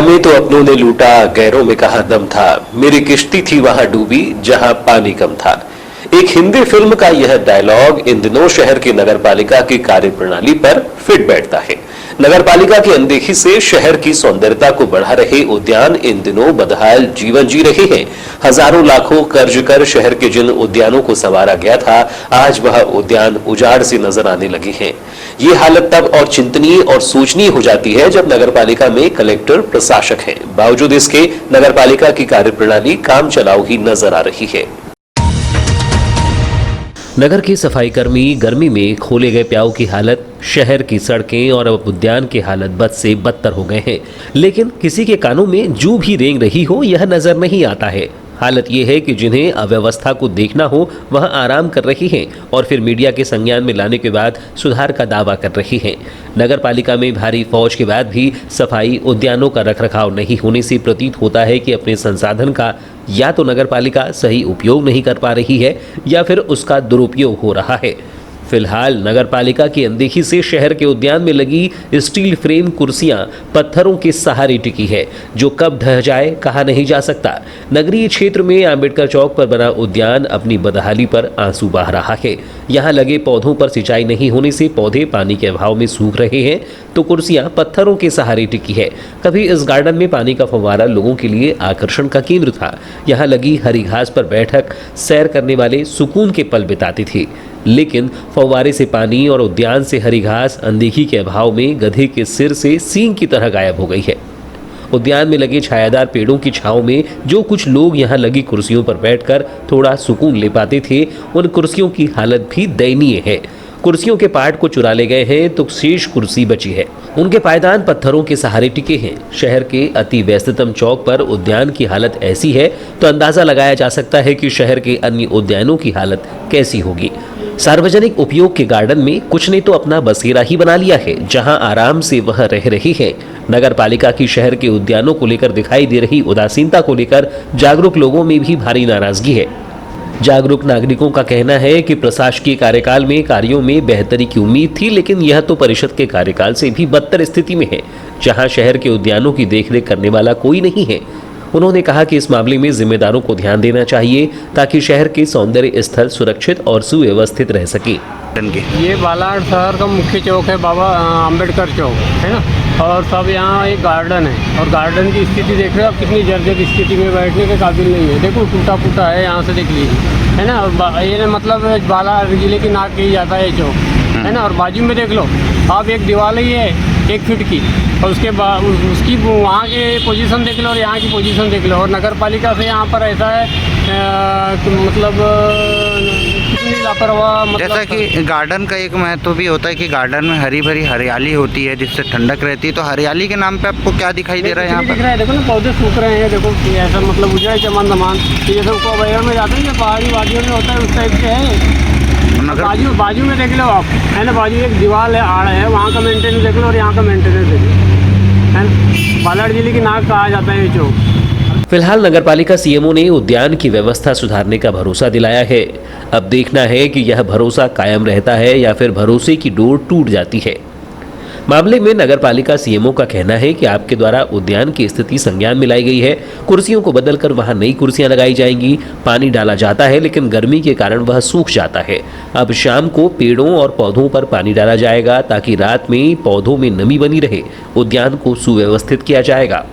हमें तो अपनों ने लूटा, गैरों में कहाँ दम था, मेरी किश्ती थी वहां डूबी जहां पानी कम था। एक हिंदी फिल्म का यह डायलॉग इन दिनों शहर की नगरपालिका की कार्यप्रणाली पर फिट बैठता है। नगरपालिका की अनदेखी से शहर की सौंदर्यता को बढ़ा रहे उद्यान इन दिनों बदहाल जीवन जी रहे हैं। हजारों लाखों खर्च कर शहर के जिन उद्यानों को संवारा गया था, आज वह उद्यान उजाड़ से नजर आने लगे हैं। ये हालत तब और चिंतनीय और सोचनीय हो जाती है जब नगरपालिका में कलेक्टर प्रशासक हैं, बावजूद इसके नगरपालिका की कार्यप्रणाली काम चलाऊ ही नजर आ रही है। नगर के सफाई कर्मी गर्मी में खोले गए प्याऊ की हालत, शहर की सड़कें और अब उद्यान की हालत बद से बदतर हो गए हैं, लेकिन किसी के कानों में जू भी रेंग रही हो यह नजर नहीं आता है। हालत यह है कि जिन्हें अव्यवस्था को देखना हो वह आराम कर रही हैं और फिर मीडिया के संज्ञान में लाने के बाद सुधार का दावा कर रही हैं। नगर पालिका में भारी फौज के बाद भी सफाई उद्यानों का रखरखाव नहीं होने से प्रतीत होता है कि अपने संसाधन का या तो नगर पालिका सही उपयोग नहीं कर पा रही है या फिर उसका दुरुपयोग हो रहा है। फिलहाल नगर पालिका की अनदेखी से शहर के उद्यान में लगी स्टील फ्रेम कुर्सियां पत्थरों के सहारे टिकी है, जो कब ढह जाए कहा नहीं जा सकता। नगरीय क्षेत्र में अंबेडकर चौक पर बना उद्यान अपनी बदहाली पर आंसू बहा रहा है। यहाँ लगे पौधों पर सिंचाई नहीं होने से पौधे पानी के अभाव में सूख रहे हैं, तो कुर्सियां पत्थरों के सहारे टिकी है। कभी इस गार्डन में पानी का फव्वारा लोगों के लिए आकर्षण का केंद्र था। यहाँ लगी हरी घास पर बैठक सैर करने वाले सुकून के पल बिताते थे, लेकिन फव्वारे से पानी और उद्यान से हरी घास अनदेखी के अभाव में गधे के सिर से सींग की तरह गायब हो गई है। उद्यान में लगे छायादार पेड़ों की छांव में जो कुछ लोग यहाँ लगी कुर्सियों पर बैठकर थोड़ा सुकून ले पाते थे, उन कुर्सियों की हालत भी दयनीय है। कुर्सियों के पार्ट को चुरा ले गए हैं तो शेष कुर्सी बची है। उनके पायदान पत्थरों के सहारे टिके हैं। शहर के अति व्यस्ततम चौक पर उद्यान की हालत ऐसी है तो अंदाजा लगाया जा सकता है कि शहर के अन्य उद्यानों की हालत कैसी होगी। सार्वजनिक उपयोग के गार्डन में कुछ ने तो अपना बसेरा ही बना लिया है, जहां आराम से वह रह रही है। नगर पालिका की शहर के उद्यानों को लेकर दिखाई दे रही उदासीनता को लेकर जागरूक लोगों में भी भारी नाराजगी है। जागरूक नागरिकों का कहना है कि प्रशासकीय कार्यकाल में कार्यों में बेहतरी की उम्मीद थी, लेकिन यह तो परिषद के कार्यकाल से भी बदतर स्थिति में है, जहां शहर के उद्यानों की देखरेख करने वाला कोई नहीं है। उन्होंने कहा कि इस मामले में जिम्मेदारों को ध्यान देना चाहिए ताकि शहर के सौंदर्य स्थल सुरक्षित और सुव्यवस्थित रह सके। ये बालाघाट शहर का मुख्य चौक है, बाबा अम्बेडकर चौक है ना, और सब यहाँ एक गार्डन है और गार्डन की स्थिति देख रहे हो आप, कितनी जर्जर स्थिति में बैठने के काबिल नहीं है। देखो टूटा फूटा है, यहाँ से देख लीजिए है ना। और ये मतलब बालाघाट जिले की नाक कही जाता है ये चौक है ना। और बाजू में देख लो आप, एक दीवार ही है 1 फीट की, और उसके बाद उसकी वहाँ के पोजीशन देख लो और यहाँ की पोजीशन देख लो। और नगर पालिका से यहाँ पर ऐसा है मतलब कितनी लापरवाह। मतलब जैसा कि गार्डन का एक महत्व भी होता है कि गार्डन में हरी भरी हरियाली होती है जिससे ठंडक रहती है, तो हरियाली के नाम पे आपको क्या दिखाई दे रहा है यहाँ पर? दिख रहा है, देखो ना पौधे सूख रहे हैं। देखो ऐसा मतलब उजड़ा चमन दमान जैसे ऊपर बहर में जाते हैं, पहाड़ी वादियों में होता है उस टाइप से है। बाजू में देख लो आप है ना, बाजू एक दीवार है, आड़ है, वहाँ का मेंटेनेंस देख लो और यहाँ का मेंटेनेंस देख लो है ना। बालाघाट जिले की नाक कहा जाता है ये चौक। फिलहाल नगरपालिका सीएमओ ने उद्यान की व्यवस्था सुधारने का भरोसा दिलाया है। अब देखना है कि यह भरोसा कायम रहता है या फिर भरोसे की डोर टूट जाती है। मामले में नगरपालिका सीएमओ का कहना है कि आपके द्वारा उद्यान की स्थिति संज्ञान में लाई गई है। कुर्सियों को बदलकर वहां नई कुर्सियां लगाई जाएंगी। पानी डाला जाता है लेकिन गर्मी के कारण वह सूख जाता है। अब शाम को पेड़ों और पौधों पर पानी डाला जाएगा ताकि रात में पौधों में नमी बनी रहे। उद्यान को सुव्यवस्थित किया जाएगा।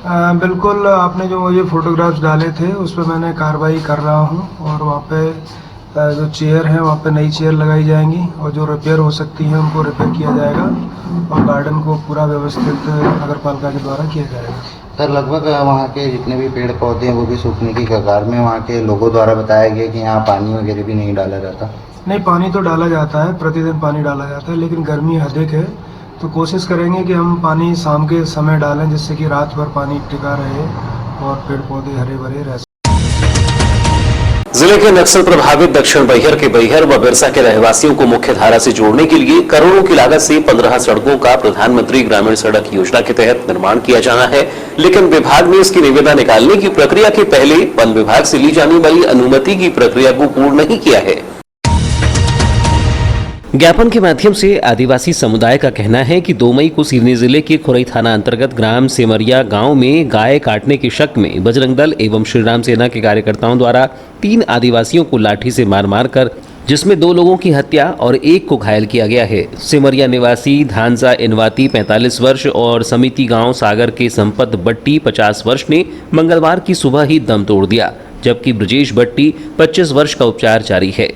बिल्कुल, आपने जो मुझे फोटोग्राफ्स डाले थे उस पर मैंने कार्रवाई कर रहा हूँ और वहाँ पे जो चेयर है वहाँ पे नई चेयर लगाई जाएंगी और जो रिपेयर हो सकती है उनको रिपेयर किया जाएगा और गार्डन को पूरा व्यवस्थित नगर पालिका के द्वारा किया जाएगा। सर, लगभग वहाँ के जितने भी पेड़ पौधे हैं वो भी सूखने की कगार में। वहाँ के लोगों द्वारा बताया गया कि यहाँ पानी वगैरह भी नहीं डाला जाता। नहीं, पानी तो डाला जाता है, प्रतिदिन पानी डाला जाता है, लेकिन गर्मी अधिक है तो कोशिश करेंगे कि हम पानी शाम के समय डालें जिससे कि रात भर पानी टिका रहे और पेड़ पौधे हरे भरे रह। जिले के नक्सल प्रभावित दक्षिण बैहर के बैहर व बिरसा के रहवासियों को मुख्य धारा से जोड़ने के लिए करोड़ों की लागत से 15 सड़कों का प्रधानमंत्री ग्रामीण सड़क योजना के तहत निर्माण किया जाना है, लेकिन विभाग ने इसकी निविदा निकालने की प्रक्रिया के पहले वन विभाग से ली जाने वाली अनुमति की प्रक्रिया को पूर्ण नहीं किया है। ज्ञापन के माध्यम से आदिवासी समुदाय का कहना है कि 2 मई को सिवनी जिले के खुरई थाना अंतर्गत ग्राम सेमरिया गांव में गाय काटने के शक में बजरंग दल एवं श्रीराम सेना के कार्यकर्ताओं द्वारा 3 आदिवासियों को लाठी से मार कर, जिसमें 2 लोगों की हत्या और 1 को घायल किया गया है। सेमरिया निवासी धानजा इनवाती 45 वर्ष और समिति गांव सागर के संपत बट्टी 50 वर्ष ने मंगलवार की सुबह ही दम तोड़ दिया, जबकि ब्रजेश बट्टी 25 वर्ष का उपचार जारी है।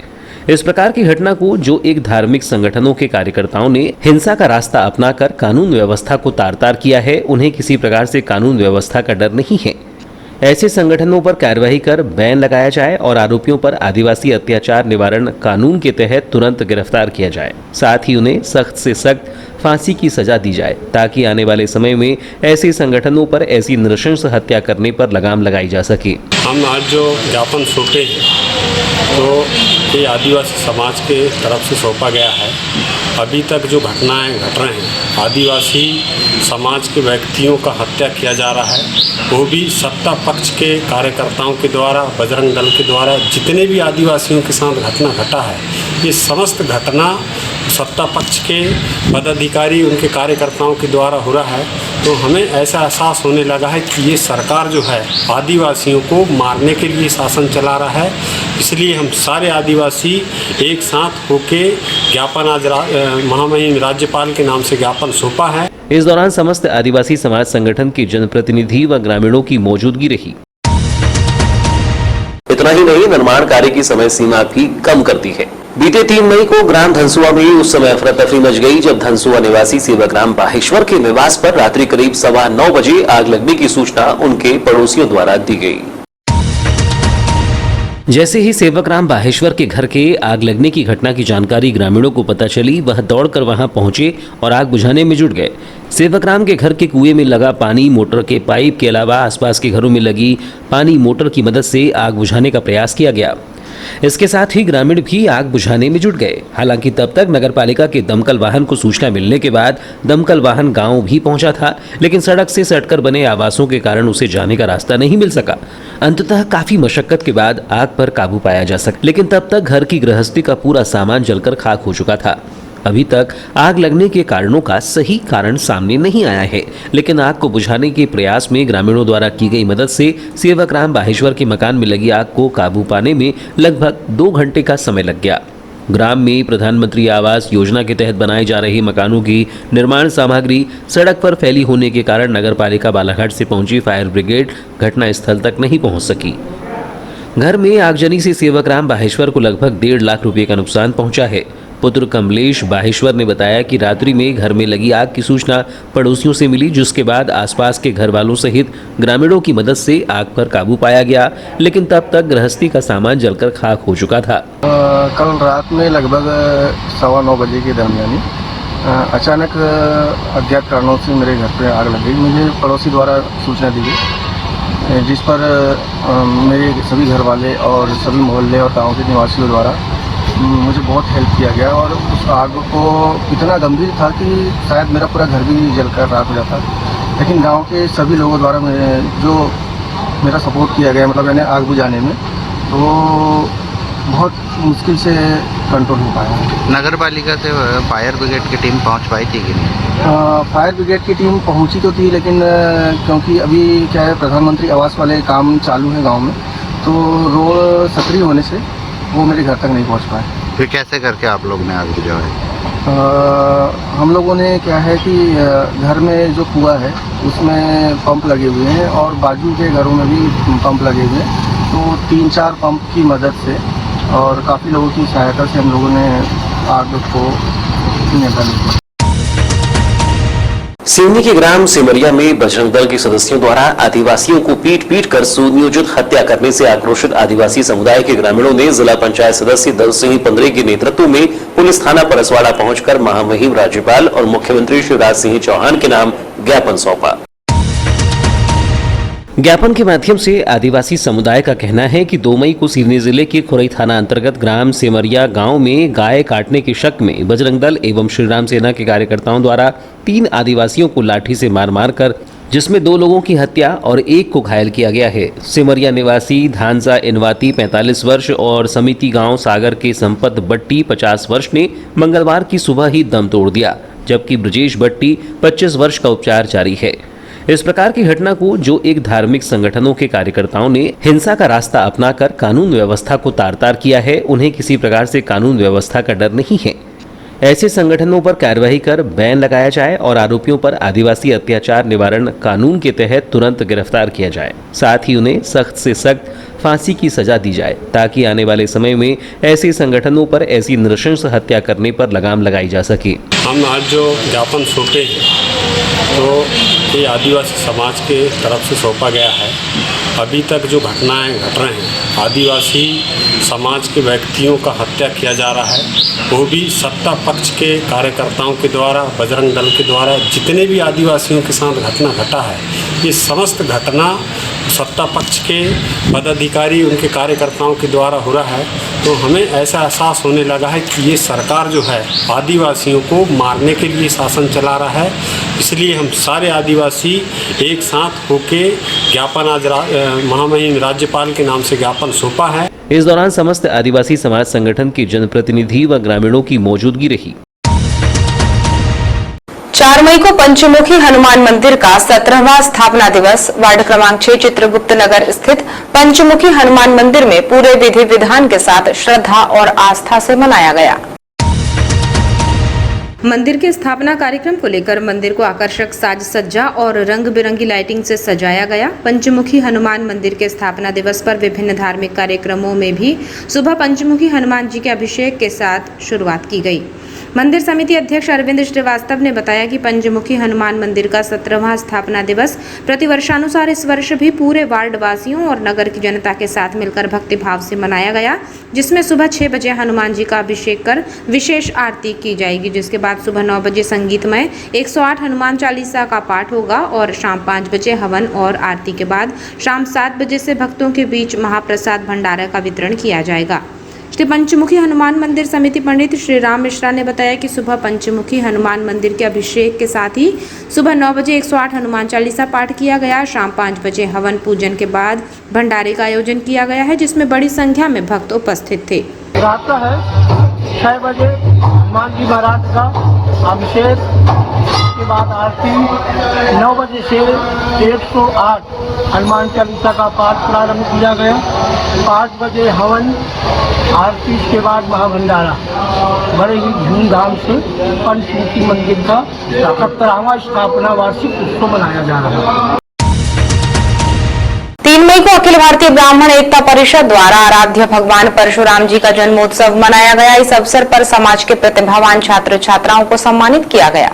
इस प्रकार की घटना को जो एक धार्मिक संगठनों के कार्यकर्ताओं ने हिंसा का रास्ता अपनाकर कानून व्यवस्था को तार-तार किया है, उन्हें किसी प्रकार से कानून व्यवस्था का डर नहीं है। ऐसे संगठनों पर कार्रवाई कर बैन लगाया जाए और आरोपियों पर आदिवासी अत्याचार निवारण कानून के तहत तुरंत गिरफ्तार किया जाए। साथ ही उन्हें सख्त से सख्त फांसी की सजा दी जाए, ताकि आने वाले समय में ऐसे संगठनों पर ऐसी नृशंस हत्या करने पर लगाम लगाई जा सके। हम आज जो ज्ञापन सौंपे तो ये आदिवासी समाज के तरफ से सौंपा गया है। अभी तक जो घटनाएं घट रहे हैं, आदिवासी समाज के व्यक्तियों का हत्या किया जा रहा है, वो भी सत्ता पक्ष के कार्यकर्ताओं के द्वारा, बजरंग दल के द्वारा। जितने भी आदिवासियों के साथ घटना घटा है, ये समस्त घटना सत्ता पक्ष के पदाधिकारी, उनके कार्यकर्ताओं के द्वारा हो रहा है। तो हमें ऐसा एहसास होने लगा है कि ये सरकार जो है आदिवासियों को मारने के लिए शासन चला रहा है। इसलिए हम सारे आदिवासी एक साथ होके ज्ञापन आज महामहिम राज्यपाल के नाम से ज्ञापन सौंपा है। इस दौरान समस्त आदिवासी समाज संगठन के जनप्रतिनिधि व ग्रामीणों की मौजूदगी रही। इतना ही नहीं, निर्माण कार्य की समय सीमा भी कम कर दी है। बीते 3 मई को ग्राम धनसुआ में उस समय अफरा तफरी मच गई जब धनसुआ निवासी सेवकराम बाहेश्वर के निवास पर रात्रि करीब 9:15 बजे आग लगने की सूचना उनके पड़ोसियों द्वारा दी गई। जैसे ही सेवकराम बाहेश्वर के घर के आग लगने की घटना की जानकारी ग्रामीणों को पता चली, वह दौड़कर वहां पहुंचे और आग बुझाने में जुट गए। सेवकराम के घर के कुएं में लगा पानी, मोटर के पाइप के अलावा आसपास के घरों में लगी पानी मोटर की मदद से आग बुझाने का प्रयास किया गया। इसके साथ ही ग्रामीण भी आग बुझाने में जुट गए। हालांकि तब तक नगरपालिका के दमकल वाहन को सूचना मिलने के बाद दमकल वाहन गांव भी पहुंचा था, लेकिन सड़क से सटकर बने आवासों के कारण उसे जाने का रास्ता नहीं मिल सका। अंततः काफी मशक्कत के बाद आग पर काबू पाया जा सका, लेकिन तब तक घर की गृहस्थी का पूरा सामान जलकर खाक हो चुका था। अभी तक आग लगने के कारणों का सही कारण सामने नहीं आया है, लेकिन आग को बुझाने के प्रयास में ग्रामीणों द्वारा की गई मदद से सेवकराम बाहेश्वर के मकान में लगी आग को काबू पाने में लगभग 2 घंटे का समय लग गया। ग्राम में प्रधानमंत्री आवास योजना के तहत बनाए जा रहे मकानों की निर्माण सामग्री सड़क पर फैली होने के कारण नगरपालिका बालाघाट से पहुंची फायर ब्रिगेड घटनास्थल तक नहीं पहुंच सकी। घर में आगजनी से सेवकराम बाहेश्वर को लगभग 1.5 लाख रुपए का नुकसान पहुंचा है। पुत्र कमलेश बाहेश्वर ने बताया कि रात्रि में घर में लगी आग की सूचना पड़ोसियों से मिली, जिसके बाद आसपास के घर वालों सहित ग्रामीणों की मदद से आग पर काबू पाया गया, लेकिन तब तक गृहस्थी का सामान जलकर खाक हो चुका था। कल रात में लगभग 9:15 बजे के दरमियान अचानक अज्ञात कारणों से मेरे घर पर आग लग गई। मुझे पड़ोसी द्वारा सूचना दी गई, जिस पर मेरे सभी घर वाले और सभी मोहल्ले और गाँव के निवासियों द्वारा मुझे बहुत हेल्प किया गया। और उस आग को इतना गंभीर था कि शायद मेरा पूरा घर भी जलकर राख हो जाता, लेकिन गांव के सभी लोगों द्वारा जो मेरा सपोर्ट किया गया, मतलब मैंने आग बुझाने में, तो बहुत मुश्किल से कंट्रोल हो पाया। नगर पालिका से फायर ब्रिगेड की टीम पहुंच पाई थी कि नहीं? फायर ब्रिगेड की टीम पहुंची तो थी, लेकिन क्योंकि अभी क्या है, प्रधानमंत्री आवास वाले काम चालू है गाँव में, तो रोड सक्रिय होने से वो मेरे घर तक नहीं पहुंच पाए। फिर कैसे करके आप लोग ने आग बुझाई? हम लोगों ने क्या है कि घर में जो कुआं है उसमें पंप लगे हुए हैं और बाजू के घरों में भी पंप लगे हुए हैं, तो 3-4 पंप की मदद से और काफ़ी लोगों की सहायता से हम लोगों ने आग को नियंत्रण किया। सिवनी के ग्राम सेमरिया में बजरंग दल के सदस्यों द्वारा आदिवासियों को पीट कर सुनियोजित हत्या करने से आक्रोशित आदिवासी समुदाय के ग्रामीणों ने जिला पंचायत सदस्य दल सिंह पंद्रे के नेतृत्व में पुलिस थाना परसवाड़ा पहुंचकर महामहिम राज्यपाल और मुख्यमंत्री शिवराज सिंह चौहान के नाम ज्ञापन सौंपा। ज्ञापन के माध्यम से आदिवासी समुदाय का कहना है कि 2 मई को सिवनी जिले के खुरई थाना अंतर्गत ग्राम सेमरिया गांव में गाय काटने के शक में बजरंग दल एवं श्रीराम सेना के कार्यकर्ताओं द्वारा 3 आदिवासियों को लाठी से मार कर, जिसमें 2 लोगों की हत्या और 1 को घायल किया गया है। सिमरिया निवासी धानजा इनवाती 45 वर्ष और समिति गांव सागर के संपत बट्टी 50 वर्ष ने मंगलवार की सुबह ही दम तोड़ दिया, जबकि ब्रजेश बट्टी 25 वर्ष का उपचार जारी है। इस प्रकार की घटना को जो एक धार्मिक संगठनों के कार्यकर्ताओं ने हिंसा का रास्ता अपनाकर कानून व्यवस्था को तार-तार किया है, उन्हें किसी प्रकार से कानून व्यवस्था का डर नहीं है। ऐसे संगठनों पर कार्रवाई कर बैन लगाया जाए और आरोपियों पर आदिवासी अत्याचार निवारण कानून के तहत तुरंत गिरफ्तार किया जाए। साथ ही उन्हें सख्त से सख्त फांसी की सजा दी जाए, ताकि आने वाले समय में ऐसे संगठनों पर ऐसी नृशंस हत्या करने पर लगाम लगाई जा सके। हम आज जो ज्ञापन सौंपे तो ये आदिवासी समाज के तरफ से सौंपा गया है। अभी तक जो घटनाएं घट रहे हैं, आदिवासी समाज के व्यक्तियों का हत्या किया जा रहा है, वो भी सत्ता पक्ष के कार्यकर्ताओं के द्वारा, बजरंग दल के द्वारा। जितने भी आदिवासियों के साथ घटना घटा है, ये समस्त घटना सत्ता पक्ष के पदाधिकारी, उनके कार्यकर्ताओं के द्वारा हो रहा है। तो हमें ऐसा एहसास होने लगा है कि ये सरकार जो है आदिवासियों को मारने के लिए शासन चला रहा है। इसलिए हम सारे आदिवासी एक साथ होके ज्ञापन आज महामहिम राज्यपाल के नाम से ज्ञापन सौंपा है। इस दौरान समस्त आदिवासी समाज संगठन के जनप्रतिनिधि व ग्रामीणों की मौजूदगी रही। 4 मई को पंचमुखी हनुमान मंदिर का 17वां स्थापना दिवस वार्ड क्रमांक 6 चित्रगुप्त नगर स्थित पंचमुखी हनुमान मंदिर में पूरे विधि विधान के साथ श्रद्धा और आस्था से मनाया गया। मंदिर के स्थापना कार्यक्रम को लेकर मंदिर को आकर्षक साज सज्जा और रंग बिरंगी लाइटिंग से सजाया गया। पंचमुखी हनुमान मंदिर के स्थापना दिवस पर विभिन्न धार्मिक कार्यक्रमों में भी सुबह पंचमुखी हनुमान जी के अभिषेक के साथ शुरुआत की गई। मंदिर समिति अध्यक्ष अरविंद श्रीवास्तव ने बताया कि पंचमुखी हनुमान मंदिर का 17वां स्थापना दिवस प्रतिवर्षानुसार इस वर्ष भी पूरे वार्ड वासियों और नगर की जनता के साथ मिलकर भक्ति भाव से मनाया गया, जिसमें सुबह 6 बजे हनुमान जी का अभिषेक कर विशेष आरती की जाएगी, जिसके बाद सुबह 9 बजे संगीतमय 108 हनुमान चालीसा का पाठ होगा और शाम 5 बजे हवन और आरती के बाद शाम 7 बजे से भक्तों के बीच महाप्रसाद भंडारा का वितरण किया जाएगा। श्री पंचमुखी हनुमान मंदिर समिति पंडित श्री राम मिश्रा ने बताया कि सुबह पंचमुखी हनुमान मंदिर के अभिषेक के साथ ही सुबह 9 बजे 108 हनुमान चालीसा पाठ किया गया। शाम 5 बजे हवन पूजन के बाद भंडारे का आयोजन किया गया है, जिसमें बड़ी संख्या में भक्त उपस्थित थे। रात का है 6 बजे हनुमान जी महाराज का अभिषेक के बाद आरती, 9 बजे से 108 हनुमान चालीसा का पाठ प्रारंभ किया गया। 5 बजे हवन, आरती के बाद महाभंडारा बड़े ही धूमधाम से पंचमुखी मंदिर का 77वां स्थापना वार्षिक उत्सव मनाया जा रहा है। 3 मई को अखिल भारतीय ब्राह्मण एकता परिषद द्वारा आराध्य भगवान परशुराम जी का जन्मोत्सव मनाया गया। इस अवसर पर समाज के प्रतिभावान छात्र छात्राओं को सम्मानित किया गया।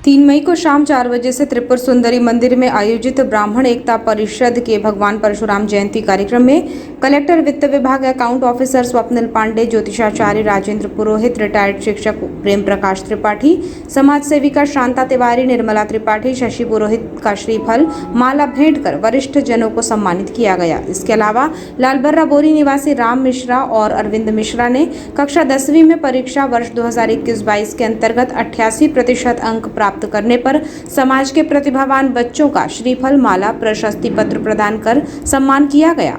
3 मई को शाम 4 बजे से त्रिपुर सुंदरी मंदिर में आयोजित ब्राह्मण एकता परिषद के भगवान परशुराम जयंती कार्यक्रम में कलेक्टर वित्त विभाग अकाउंट ऑफिसर स्वप्निल पांडे, ज्योतिषाचार्य राजेंद्र पुरोहित, रिटायर्ड शिक्षक प्रेम प्रकाश त्रिपाठी, समाज सेविका शांता तिवारी, निर्मला त्रिपाठी, शशि पुरोहित का श्रीफल माला भेंट कर वरिष्ठ जनों को सम्मानित किया गया। इसके अलावा लालबर्रा बोरी निवासी राम मिश्रा और अरविंद मिश्रा ने कक्षा 10वीं में परीक्षा वर्ष 2021-22 के अंतर्गत 88% अंक प्राप्त करने पर समाज के प्रतिभावान बच्चों का श्रीफल माला प्रशस्ति पत्र प्रदान कर सम्मान किया गया।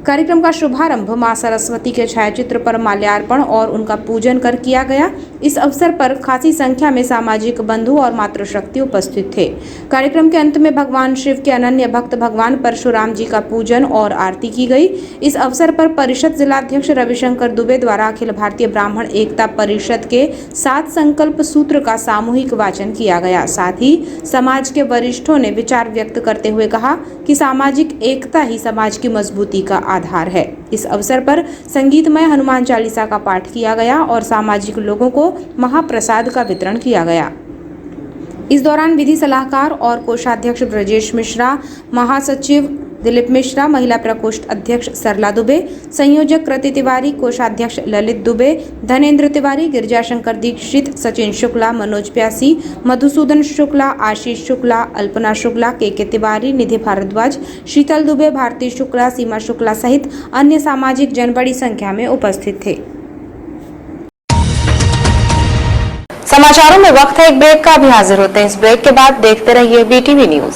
कार्यक्रम का शुभारंभ मां सरस्वती के छायाचित्र पर माल्यार्पण और उनका पूजन कर किया गया। इस अवसर पर खासी संख्या में सामाजिक बंधु और मातृशक्ति उपस्थित थे। कार्यक्रम के अंत में भगवान शिव के अनन्य भक्त भगवान परशुराम जी का पूजन और आरती की गई। इस अवसर पर परिषद जिलाध्यक्ष रविशंकर दुबे द्वारा अखिल भारतीय ब्राह्मण एकता परिषद के 7 संकल्प सूत्र का सामूहिक वाचन किया गया। साथ ही समाज के वरिष्ठों ने विचार व्यक्त करते हुए कहा कि सामाजिक एकता ही समाज की मजबूती का आधार है। इस अवसर पर संगीतमय हनुमान चालीसा का पाठ किया गया और सामाजिक लोगों को महाप्रसाद का वितरण किया गया। इस दौरान विधि सलाहकार और कोषाध्यक्ष ब्रजेश मिश्रा, महासचिव दिलीप मिश्रा, महिला प्रकोष्ठ अध्यक्ष सरला दुबे, संयोजक कृति तिवारी, कोषाध्यक्ष ललित दुबे, धनेन्द्र तिवारी, गिरजाशंकर दीक्षित, सचिन शुक्ला, मनोज प्यासी, मधुसूदन शुक्ला, आशीष शुक्ला, अल्पना शुक्ला, के तिवारी, निधि भारद्वाज, शीतल दुबे, भारती शुक्ला, सीमा शुक्ला सहित अन्य सामाजिक जन बड़ी संख्या में उपस्थित थे। समाचारों में वक्त है एक ब्रेक का, अभी हाजिर होते हैं इस ब्रेक के बाद। देखते रहिए BTV न्यूज।